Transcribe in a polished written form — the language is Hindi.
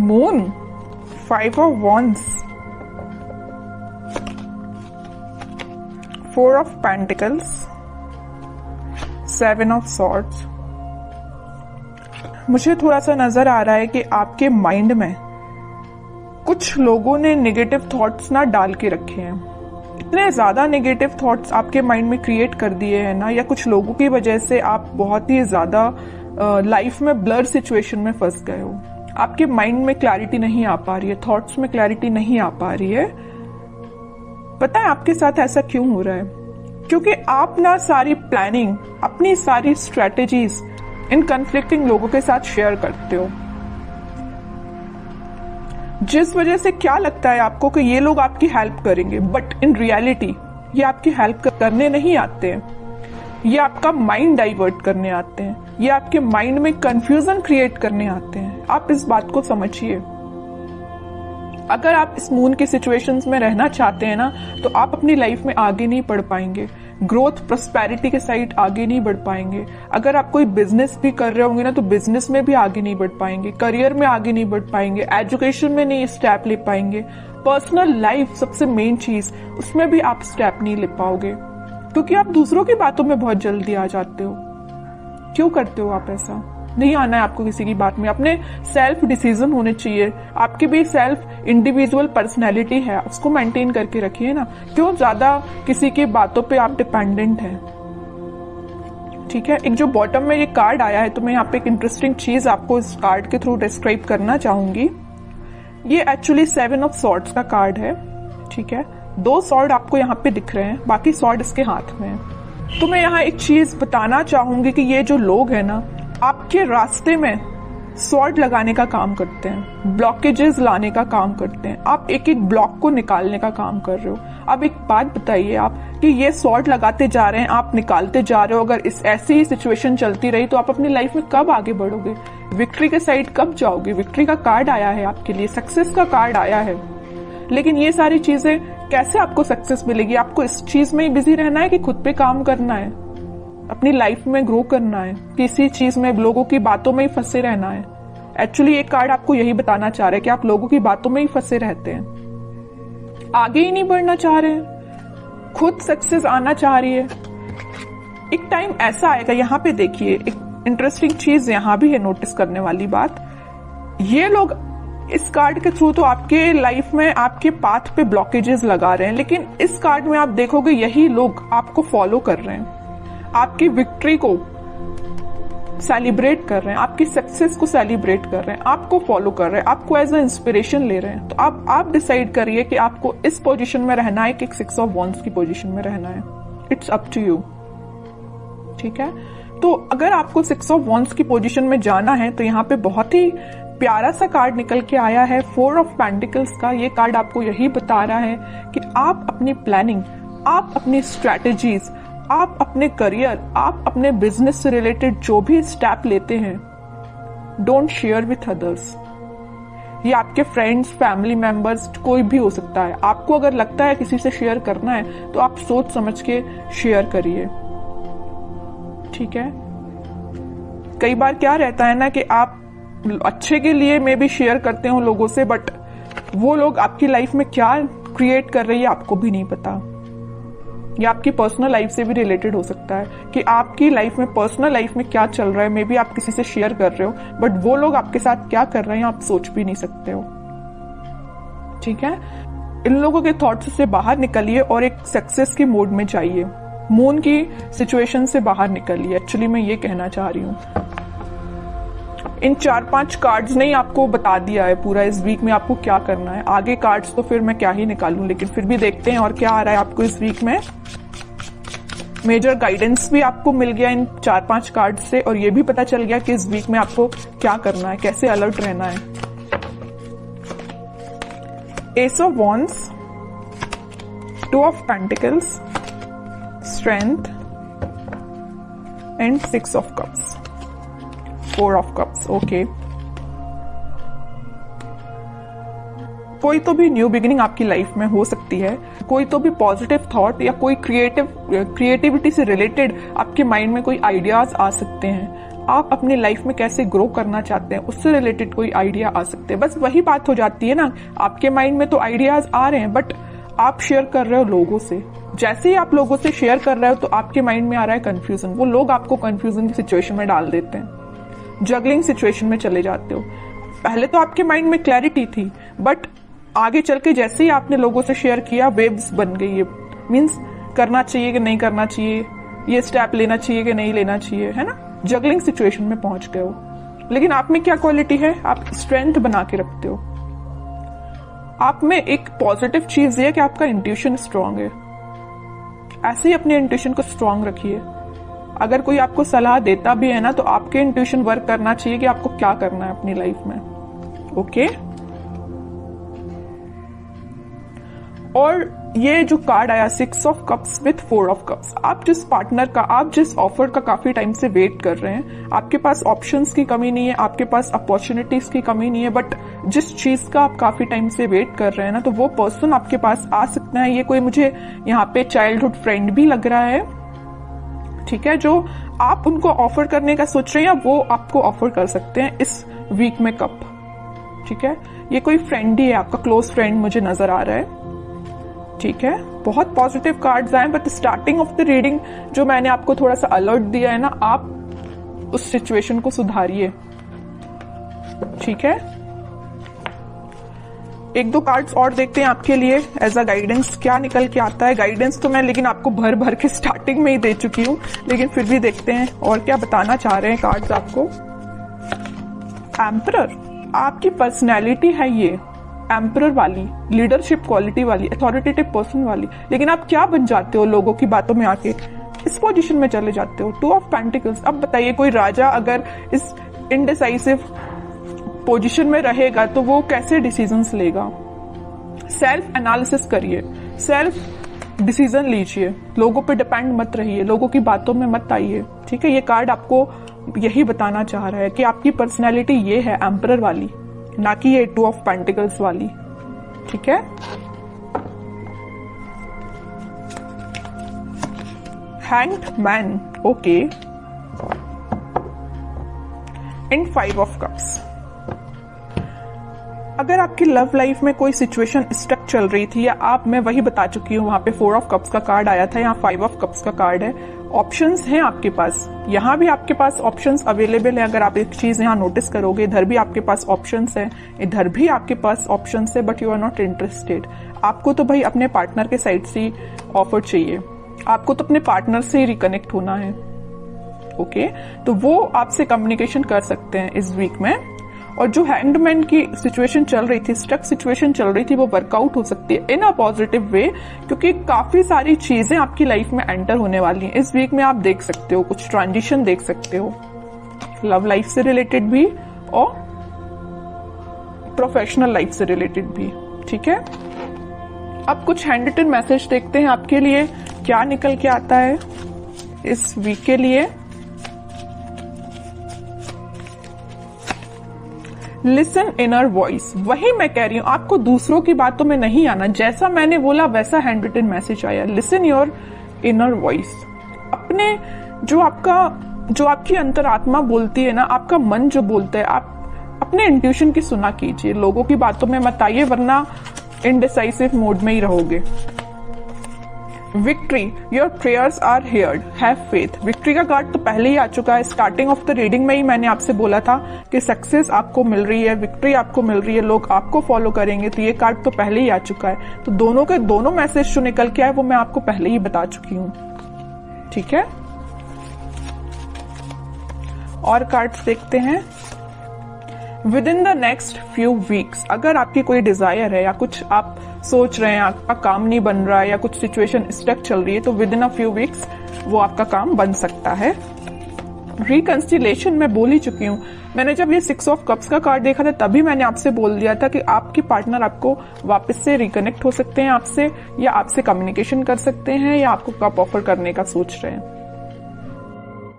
Moon, 5 of wands, 4 of pentacles, 7 of swords। मुझे थोड़ा सा नजर आ रहा है कि आपके माइंड में कुछ लोगों ने नेगेटिव थॉट्स ना डाल के रखे हैं। इतने ज्यादा नेगेटिव थॉट्स आपके माइंड में क्रिएट कर दिए हैं ना, या कुछ लोगों की वजह से आप बहुत ही ज्यादा लाइफ में ब्लर सिचुएशन में फंस गए हो। आपके माइंड में क्लैरिटी नहीं आ पा रही है, थॉट्स में क्लैरिटी नहीं आ पा रही है। पता है आपके साथ ऐसा क्यों हो रहा है? क्योंकि आप ना सारी प्लानिंग, अपनी सारी स्ट्रेटेजीज इन कन्फ्लिक्टिंग लोगों के साथ शेयर करते हो, जिस वजह से क्या लगता है आपको कि ये लोग आपकी हेल्प करेंगे, बट इन रियलिटी ये आपकी हेल्प करने नहीं आते हैं। ये आपका माइंड डाइवर्ट करने आते हैं, ये आपके माइंड में कंफ्यूजन क्रिएट करने आते हैं। आप इस बात को समझिए। अगर आप इस मून की सिचुएशंस में रहना चाहते हैं ना, तो आप अपनी लाइफ में आगे नहीं बढ़ पाएंगे, ग्रोथ प्रॉस्पेरिटी के साइड आगे नहीं बढ़ पाएंगे। अगर आप कोई बिजनेस भी कर रहे होंगे ना, तो बिजनेस में भी आगे नहीं बढ़ पाएंगे, करियर में आगे नहीं बढ़ पाएंगे, एजुकेशन में नहीं स्टेप ले पाएंगे, पर्सनल लाइफ सबसे मेन चीज, उसमें भी आप स्टेप नहीं ले पाओगे, क्योंकि आप दूसरों की बातों में बहुत जल्दी आ जाते हो। क्यों करते हो आप ऐसा? नहीं आना है आपको किसी की बात में। अपने सेल्फ डिसीजन होने चाहिए। आपकी भी सेल्फ इंडिविजुअल पर्सनैलिटी है, उसको मेंटेन करके रखिए ना। क्यों ज्यादा किसी की बातों पे आप डिपेंडेंट हैं? ठीक है, एक जो बॉटम में ये कार्ड आया है, तो मैं यहाँ पे एक इंटरेस्टिंग चीज आपको इस कार्ड के थ्रू डिस्क्राइब करना चाहूंगी। ये एक्चुअली 7 ऑफ सॉर्ड्स का कार्ड है। ठीक है, 2 सॉर्ड आपको यहाँ पे दिख रहे हैं, बाकी सॉर्ड इसके हाथ में है। तो मैं यहाँ एक चीज बताना चाहूंगी कि ये जो लोग हैं ना, आपके रास्ते में सॉर्ड लगाने का काम करते हैं, ब्लॉकेजेस लाने का काम करते हैं। आप एक एक ब्लॉक को निकालने का काम कर रहे हो। अब एक बात बताइए आप कि ये सॉर्ड लगाते जा रहे हैं, आप निकालते जा रहे हो। अगर इस ऐसी ही सिचुएशन चलती रही तो आप अपनी लाइफ में कब आगे बढ़ोगे? विक्ट्री के साइड कब जाओगे? विक्ट्री का कार्ड आया है आपके लिए, सक्सेस का कार्ड आया है, लेकिन ये सारी चीजें कैसे आपको सक्सेस मिलेगी? आपको इस चीज में ही बिजी रहना है कि खुद पे काम करना है, अपनी लाइफ में ग्रो करना है, किसी चीज में लोगों की बातों में ही फंसे रहना है? एक्चुअली एक कार्ड आपको यही बताना चाह रहा है कि आप लोगों की बातों में ही फंसे रहते हैं, आगे ही नहीं बढ़ना चाह रहे हैं, खुद सक्सेस आना चाह रही है। एक टाइम ऐसा आएगा, यहाँ पे देखिए एक इंटरेस्टिंग चीज यहाँ भी है नोटिस करने वाली बात। ये लोग इस कार्ड के थ्रू तो आपके लाइफ में आपके पाथ पे ब्लॉकेजेस लगा रहे हैं, लेकिन इस कार्ड में आप देखोगे यही लोग आपको फॉलो कर रहे हैं, आपकी विक्ट्री को सेलिब्रेट कर रहे हैं, आपकी सक्सेस को सेलिब्रेट कर रहे हैं, आपको फॉलो कर रहे हैं, आपको एज अ इंस्पिरेशन ले रहे हैं। तो आप डिसाइड करिए कि आपको इस पोजीशन में रहना है कि 6 ऑफ वॉन्ड्स की पोजीशन में रहना है। It's up to you. ठीक है, तो अगर आपको 6 ऑफ वॉन्ड्स की पोजीशन में जाना है, तो यहाँ पे बहुत ही प्यारा सा कार्ड निकल के आया है, 4 ऑफ पेंटिकल्स का। ये कार्ड आपको यही बता रहा है कि आप अपनी प्लानिंग, आप अपनी स्ट्रैटेजीज, आप अपने करियर, आप अपने बिजनेस से रिलेटेड जो भी स्टेप लेते हैं, डोंट शेयर विथ अदर्स। ये आपके फ्रेंड्स, फैमिली मेंबर्स, कोई भी हो सकता है। आपको अगर लगता है किसी से शेयर करना है, तो आप सोच समझ के शेयर करिए। ठीक है, कई बार क्या रहता है ना कि आप अच्छे के लिए मे भी शेयर करते हो लोगों से, बट वो लोग आपकी लाइफ में क्या क्रिएट कर रही है आपको भी नहीं पता। या आपकी पर्सनल लाइफ से भी रिलेटेड हो सकता है कि आपकी लाइफ में, पर्सनल लाइफ में क्या चल रहा है, मे बी आप किसी से शेयर कर रहे हो, बट वो लोग आपके साथ क्या कर रहे हैं आप सोच भी नहीं सकते हो। ठीक है, इन लोगों के थॉट्स से बाहर निकलिए और एक सक्सेस के मोड में जाइए। मून की सिचुएशन से बाहर निकलिए, एक्चुअली मैं ये कहना चाह रही हूँ। इन 4-5 कार्ड्स ने ही आपको बता दिया है पूरा इस वीक में आपको क्या करना है। आगे कार्ड्स तो फिर मैं क्या ही निकालूं, लेकिन फिर भी देखते हैं और क्या आ रहा है आपको इस वीक में। मेजर गाइडेंस भी आपको मिल गया इन 4-5 कार्ड से, और ये भी पता चल गया कि इस वीक में आपको क्या करना है, कैसे अलर्ट रहना है। S of wands, 2 of pentacles, strength and 6 of cups, 4 of cups. Okay, कोई तो भी न्यू बिगिनिंग आपकी लाइफ में हो सकती है, कोई तो भी पॉजिटिव थॉट या कोई क्रिएटिविटी से रिलेटेड आपके माइंड में कोई आइडियाज आ सकते हैं। आप अपनी लाइफ में कैसे ग्रो करना चाहते हैं उससे रिलेटेड कोई आइडिया आ सकते हैं। बस वही बात हो जाती है ना, आपके माइंड में तो आइडियाज आ रहे हैं बट आप शेयर कर रहे हो लोगों से। जैसे ही आप लोगों से शेयर कर रहे हो तो आपके माइंड में आ रहा है कंफ्यूजन, वो लोग आपको कंफ्यूजन की सिचुएशन में डाल देते हैं, जगलिंग सिचुएशन में चले जाते हो। पहले तो आपके माइंड में क्लैरिटी थी बट आगे चल के जैसे ही आपने लोगों से शेयर किया वेव्स बन गई है, मीन्स करना चाहिए कि नहीं करना चाहिए, ये स्टेप लेना चाहिए कि नहीं लेना चाहिए, है ना, जगलिंग सिचुएशन में पहुंच गए हो। लेकिन आप में क्या क्वालिटी है, आप स्ट्रेंथ बना के रखते हो। आप में एक पॉजिटिव चीज ये है कि आपका इंट्यूशन स्ट्रांग है। ऐसे ही अपने इंट्यूशन को स्ट्रांग रखिए। अगर कोई आपको सलाह देता भी है ना तो आपके इंट्यूशन वर्क करना चाहिए कि आपको क्या करना है अपनी लाइफ में। ओके, और ये जो कार्ड आया 6 of cups with 4 of cups, आप जिस पार्टनर का, आप जिस ऑफर का काफी टाइम से वेट कर रहे हैं, आपके पास ऑप्शंस की कमी नहीं है, आपके पास अपॉर्चुनिटीज की कमी नहीं है, बट जिस चीज का आप काफी टाइम से वेट कर रहे हैं ना, तो वो पर्सन आपके पास आ सकता है। ये कोई मुझे यहाँ पे चाइल्डहुड फ्रेंड भी लग रहा है, ठीक है, जो आप उनको ऑफर करने का सोच रहे हैं, वो आपको ऑफर कर सकते हैं इस वीक में कप, ठीक है। ये कोई फ्रेंड ही है, आपका क्लोज फ्रेंड मुझे नजर आ रहा है, ठीक है। बहुत पॉजिटिव कार्ड्स आए but starting of the reading जो मैंने आपको थोड़ा सा अलर्ट दिया है ना, आप उस सिचुएशन को सुधारिए, ठीक है। एक दो कार्ड्स और देखते हैं आपके लिए एज अ गाइडेंस, क्या निकल के आता है। गाइडेंस तो मैं लेकिन आपको भर भर के स्टार्टिंग में ही दे चुकी हूं, लेकिन फिर भी देखते हैं और क्या बताना चाह रहे हैं कार्ड्स आपको। एम्परर, आपकी पर्सनैलिटी है ये एम्परर वाली, लीडरशिप क्वालिटी वाली, अथॉरिटेटिव पर्सन वाली, लेकिन आप क्या बन जाते हो लोगों की बातों में आके, इस पोजीशन में चले जाते हो। 2 ऑफ पेंटिकल्स। अब बताइए कोई राजा अगर इस इनडिसाइसिव पोजीशन में रहेगा तो वो कैसे डिसीजंस लेगा। सेल्फ एनालिसिस करिए, सेल्फ डिसीजन लीजिए, लोगों पे डिपेंड मत रहिए, लोगों की बातों में मत आइए, ठीक है। ये कार्ड आपको यही बताना चाह रहा है कि आपकी पर्सनैलिटी ये है एम्परर वाली, ना कि ये 2 ऑफ पेंटिकल्स वाली, ठीक है। Hanged man, okay, and 5 of cups. अगर आपकी लव लाइफ में कोई सिचुएशन स्टक चल रही थी, या आप, मैं वही बता चुकी हूं, वहां पे 4 ऑफ कप्स का कार्ड आया था, यहाँ 5 ऑफ कप्स का कार्ड है। ऑप्शंस हैं आपके पास, यहाँ भी आपके पास ऑप्शंस अवेलेबल है। अगर आप एक चीज यहाँ नोटिस करोगे, इधर भी आपके पास ऑप्शंस है, इधर भी आपके पास ऑप्शंस है, but you are not interested. आपको तो भाई अपने पार्टनर के साइड से ऑफर चाहिए, आपको तो अपने पार्टनर से ही रिकनेक्ट होना है, ओके। तो वो आपसे कम्युनिकेशन कर सकते हैं इस वीक में। और जो हैंगमैन की सिचुएशन चल रही थी, स्टक सिचुएशन चल रही थी, वो वर्कआउट हो सकती है इन अ पॉजिटिव वे, क्योंकि काफी सारी चीजें आपकी लाइफ में एंटर होने वाली हैं इस वीक में। आप देख सकते हो कुछ ट्रांजिशन देख सकते हो, लव लाइफ से रिलेटेड भी और प्रोफेशनल लाइफ से रिलेटेड भी, ठीक है। अब कुछ हैंड रिटन मैसेज देखते हैं आपके लिए क्या निकल के आता है इस वीक के लिए। लिसन इनर वॉइस, वही मैं कह रही हूं, आपको दूसरों की बातों में नहीं आना, जैसा मैंने बोला वैसा हैंड रिटन मैसेज आया। लिसन योर इनर वॉइस, अपने जो आपकी अंतरात्मा बोलती है ना, आपका मन जो बोलता है, आप अपने इंट्यूशन की सुना कीजिए, लोगों की बातों में मत आइए, वरना इनडिसाइसिव मोड में ही रहोगे। Victory, your prayers are heard, have faith. Victory का कार्ड तो पहले ही आ चुका है, स्टार्टिंग ऑफ द रीडिंग में ही मैंने आपसे बोला था कि सक्सेस आपको मिल रही है, विक्ट्री आपको मिल रही है, लोग आपको फॉलो करेंगे, तो ये कार्ड तो पहले ही आ चुका है। तो दोनों के दोनों मैसेज जो निकल के आए वो मैं आपको पहले ही बता चुकी हूं, ठीक है। और कार्ड्स देखते हैं। With in the next few weeks, अगर आपकी कोई डिजायर है या कुछ आप सोच रहे हैं, आपका काम नहीं बन रहा है या कुछ सिचुएशन स्टक चल रही है, तो with in a few weeks वो आपका काम बन सकता है। रिकंसिलेशन मैं बोल ही चुकी हूँ, मैंने जब ये 6 ऑफ कप्स का कार्ड देखा था तभी मैंने आपसे बोल दिया था कि आपके पार्टनर आपको वापस से रिकनेक्ट हो सकते हैं आपसे, या आपसे कम्युनिकेशन कर सकते हैं, या आपको कप ऑफर करने का सोच रहे हैं।